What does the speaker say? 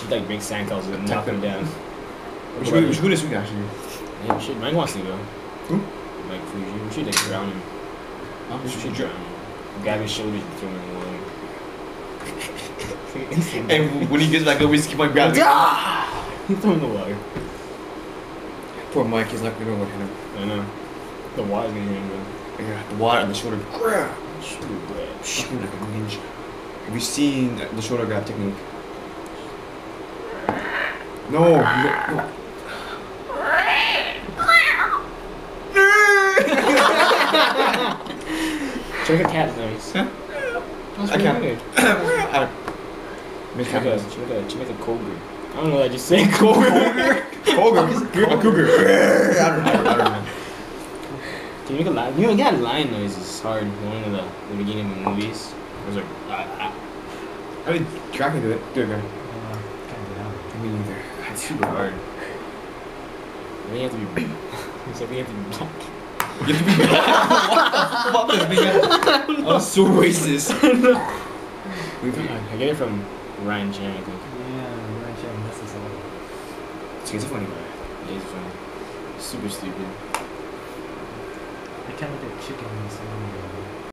should like make sandcastles and knock them down. We should go this week actually. Yeah, we should. Mike wants to go. Who? Like Fuji. We should like drown him. We should drown him. Grab his shoulders and throw him in the water. And when he gets back up, we just keep on grabbing. Throw him in the water. Poor Mike, he's not gonna know what hit him. I know. The water's gonna hit him though. Yeah, the water and the shoulder grab. Shoulder grab. Shooting like a ninja. Have you seen the shoulder grab technique? No. Should make a cat noise. Huh? That's I can't. weird. Make Should make a cobra. I don't know what I just said. Cobra. Cougar. A cougar. I don't know. Can you make a lion? You know, yeah, lion noise is hard. One of the beginning of the movies. It was like, I mean, Jack can do it. Do it, man. Can't do that. Me neither. it's super hard. I think you have to be. It's like you have to be black. You have to be what the fuck, man? I was so racist. I get it from Ryan Chan, I think. Yeah, right, yeah, that's the song. He's a funny guy. Yeah, he's funny. Super stupid. I can't look at chicken in the song.